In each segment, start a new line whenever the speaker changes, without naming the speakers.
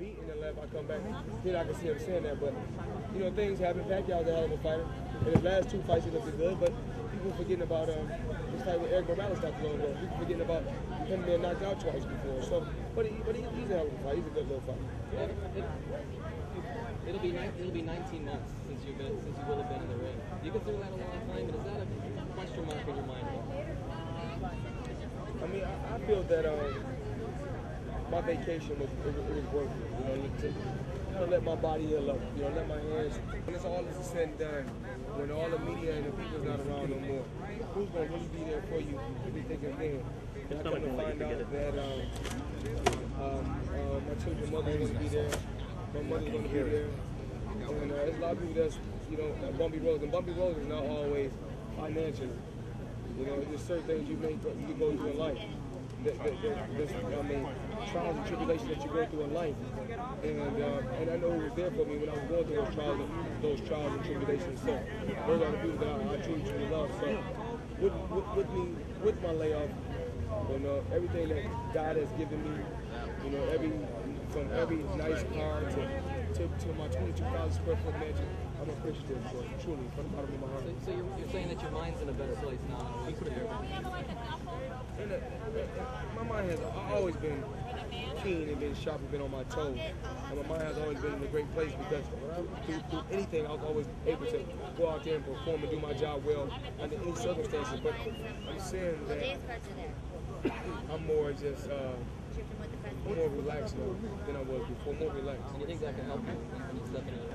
beat and then left, I come back. Then I can see him saying that, but you know, things happen. Pacquiao's a hell of a fighter. In his last 2 fights, he looked good, but people forgetting about this fight with Erik Morales not too long ago. People forgetting about him being knocked out twice before. So, but he's a hell of a fight. He's a good little fight.
It'll be 19 months since you will have been in the ring. Do you consider that a long time? And is that a question mark in your mind?
I mean, I feel that my vacation was worth it. You know, to kind of let my body heal up. You know, let my hands. When it's all is said and done, when all the media and the people's not around no more, who's gonna really be there for you? You be thinking then. And I come to find out that my children's mother's gonna be there. My mother's gonna be there. And there's a lot of people that's, you know, bumpy roads. And bumpy roads is not always financial. You know, there's certain things you go through in life. I mean, trials and tribulations that you go through in life. And I know who was there for me when I was going through those trials and tribulations. So those are the people that I truly love. So with my layoff, you know, everything that God has given me, you know, from every nice car to my 22,000 square foot mansion, I'm appreciative for it, truly, from the bottom of my heart.
So you're saying that your mind's in a better place now?
My mind has always been keen and been sharp and been on my toes. And my mind has always been in a great place because through anything, I was always able to go out there and perform and do my job well under any circumstances. But I'm saying that I'm more just more relaxed now than I was before, more relaxed.
And you think that can help you when you step into it?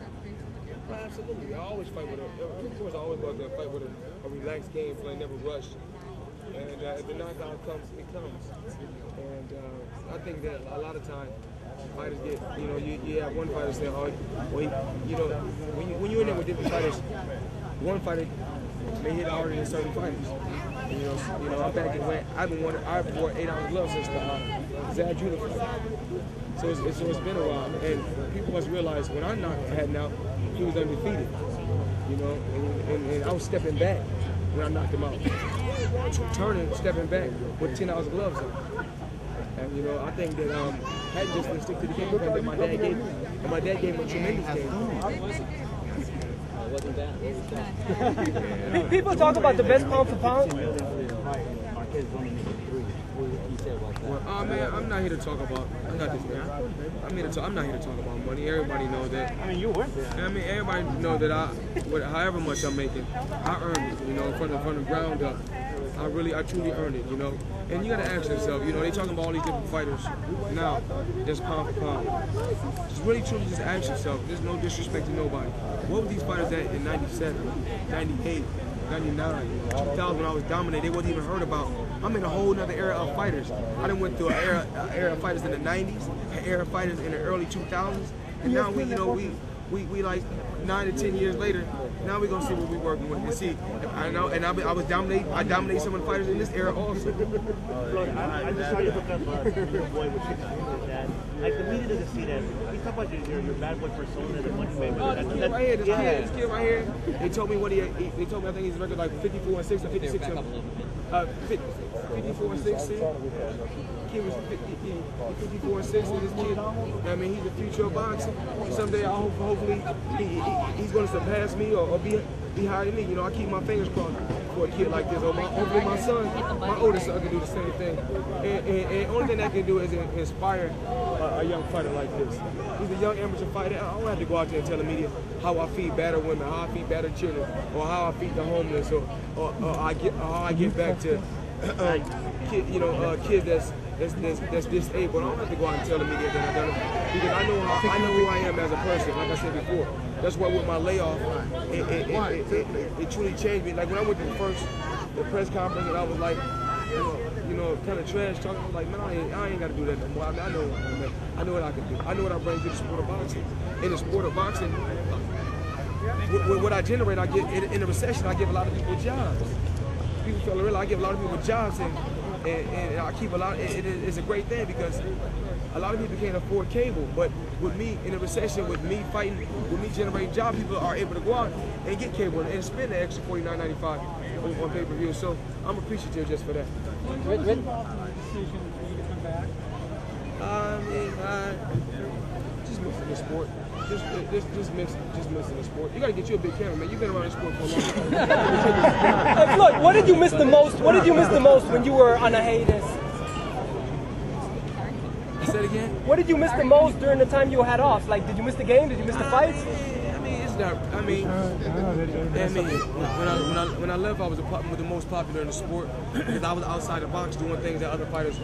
Well, absolutely. I always fight with of course I always go out there and fight with a relaxed game plan, never rush. And if the knockout comes, it comes. And I think that a lot of times fighters get, you know, you have one fighter saying, oh, well, you know, when you're in there with different fighters, one fighter may hit harder than certain fighters. You know, I'm back and I've wore 8-ounce gloves since the Zab Judah fight. So it's been a while, and people must realize when I knocked Hatton out, he was undefeated. You know, and I was stepping back when I knocked him out. Turning, stepping back with 10-ounce gloves on. And you know, I think that Hatton just didn't stick to the game plan that my dad gave me. And my dad gave me a tremendous game plan.
Wasn't that?
People talk about the best pound for pound.
Well, man, I'm not here to talk about. I'm not here to talk about money. Everybody knows that.
I mean, you weren't there.
I mean, everybody knows that however much I'm making, I earned it. You know, from the ground up. I truly earned it. You know, and you gotta ask yourself. You know, they talking about all these different fighters now, just pound for pound. Just really truly just ask yourself. There's no disrespect to nobody. What were these fighters at in '97, '98, '99, 2000 when I was dominated? They wasn't even heard about. I'm in a whole nother era of fighters. I done went through an era of fighters in the '90s, an era of fighters in the early 2000s, and now we like 9 to 10 years later. Now we're gonna see what we're working with and see. I know, and I dominated some of the fighters in this era also.
I just saw you hook up your boy with your dad. Like the media doesn't see that. We talk about your bad boy persona, the money maker.
Oh, this kid right here, this kid right here. They told me they told me I think he's record like 54 and 6 or 56. 54 and 6. Kid was 54 and 6. And this kid, I mean, he's the future of boxing. Someday, hopefully, he's going to surpass me or be higher than me. You know, I keep my fingers crossed for a kid like this. Or hopefully, my son, my oldest son, can do the same thing. And only thing that can do is inspire a young fighter like this. He's a young amateur fighter. I don't have to go out there and tell the media how I feed battered women, how I feed battered children, or how I feed the homeless, or how I get back to kids that's disabled. I don't have to go out and tell the media that I've done it because I know who I am as a person. Like I said before, that's why with my layoff, it truly changed me. Like when I went to the press conference and I was like, you know, kind of trash talking. I was like, man, I ain't got to do that no more. I mean, I know what I can do. I know what I bring to the sport of boxing. In the sport of boxing, with what I generate, I get in a recession. I give a lot of people jobs. People feel real. I give a lot of people jobs, and I keep a lot. It's a great thing because a lot of people can't afford cable. But with me in a recession, with me fighting, with me generating jobs, people are able to go out and get cable and spend the extra $49.95 on pay-per-view. So I'm appreciative just for that. I mean, the sport. Just missing the sport. You got to get you a big camera, man. You've been around the sport for a long time.
Floyd, what did you miss the most? What did you miss the most when you were on a hiatus?
Say it again.
What did you miss the most during the time you had off? Like, did you miss the game? Did you miss the fights?
I mean, it's not. I mean, when I left, I was the most popular in the sport because I was outside the box doing things that other fighters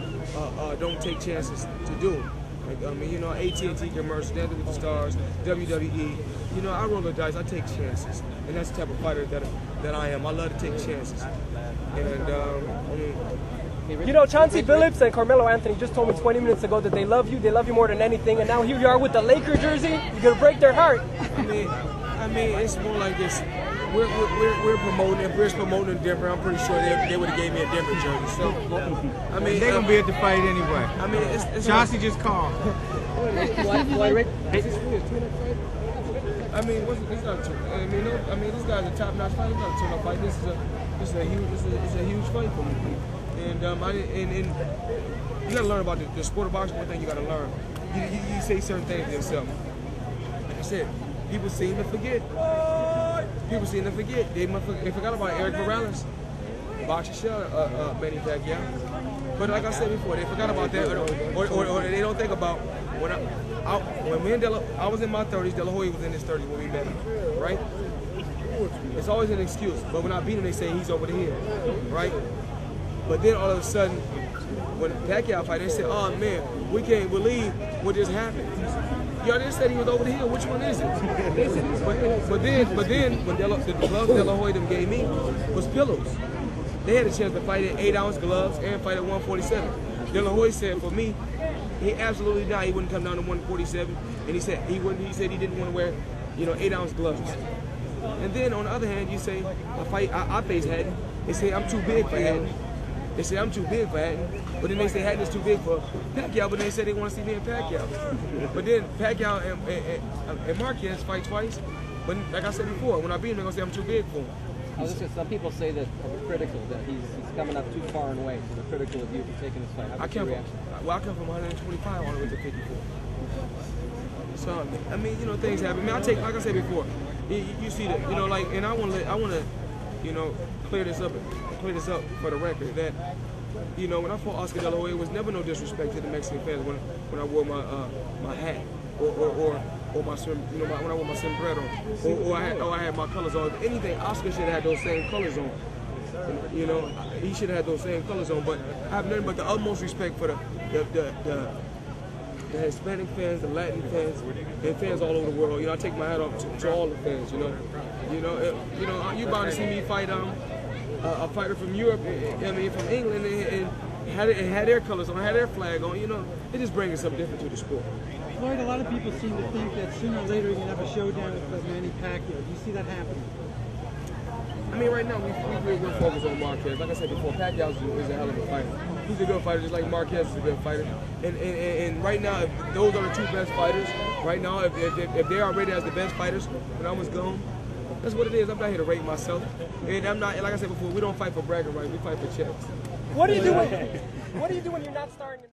don't take chances to do. Like, I mean, you know, AT&T commercials, Dancing with the Stars, WWE. You know, I roll the dice. I take chances, and that's the type of fighter that I am. I love to take chances, and I mean.
You know, Chauncey Billups and Carmelo Anthony just told me 20 minutes ago that they love you more than anything, and now here you are with the Laker jersey. You're gonna break their heart.
I mean, it's more like this. We're promoting. If we're promoting in Denver, I'm pretty sure they would have gave me a Denver jersey. So, I mean,
they're gonna be at the fight anyway.
I mean, it's
Chauncey just called.
I mean, it's not a I mean, this guy's a top-notch fight. It's not a turn-up fight. This is a huge fight for me. And you gotta learn about the sport of boxing. One thing you gotta learn, you say certain things to yourself. Like I said, people seem to forget. People seem to forget. They forgot about Erik Morales, boxing shell, Manny Pacquiao. But like I said before, they forgot about that, or they don't think about when me and I was in my 30s. De La Hoya was in his 30s when we met him, right? It's always an excuse. But when I beat him, they say he's over the hill, right? But then all of a sudden, when Pacquiao fight, they said, "Oh man, we can't believe what just happened." Y'all just said he was over the hill. Which one is it? but then when the gloves De La Hoya them gave me was pillows. They had a chance to fight in 8-ounce gloves and fight at 147. De La Hoya said for me, he absolutely not. He wouldn't come down to 147, and he said he wouldn't. He said he didn't want to wear, 8-ounce gloves. And then on the other hand, you say I face Hatton. They say I'm too big for Hatton. They say I'm too big for Hatton, but then they say Hatton is too big for Pacquiao, but they say they want to see me and Pacquiao. But then Pacquiao and Marquez fight twice, but like I said before, when I beat him, they're going to say I'm too big for him.
Some people say that are critical, that he's coming up too far in weight, so they're critical of you for taking this fight.
I come from 125 all the way to 54. So, I mean, things happen. I mean, like I said before, you see that, and I want to, clear this up for the record that, when I fought Oscar De La Hoya, it was never no disrespect to the Mexican fans when I wore my hat or my when I wore my sombrero or I had my colors on. If anything, Oscar should have had those same colors on. He should have had those same colors on. But I have nothing but the utmost respect for the Hispanic fans, the Latin fans, and fans all over the world. I take my hat off to all the fans. You bound to see me fight a fighter from Europe, from England, and had their colors on, had their flag on. It just brings something different to the sport.
Floyd, a lot of people seem to think that sooner or later you're going to have a showdown with Manny Pacquiao. Do you see that happening?
I mean, right now we're focused on Marquez. Like I said before, Pacquiao is a hell of a fighter. He's a good fighter, just like Marquez is a good fighter. And right now, if those are the two best fighters. Right now, if they are rated as the best fighters when I was gone, that's what it is. I'm not here to rate myself, and I'm not. Like I said before, we don't fight for bragging rights. We fight for checks.
What do you do when you're not starting?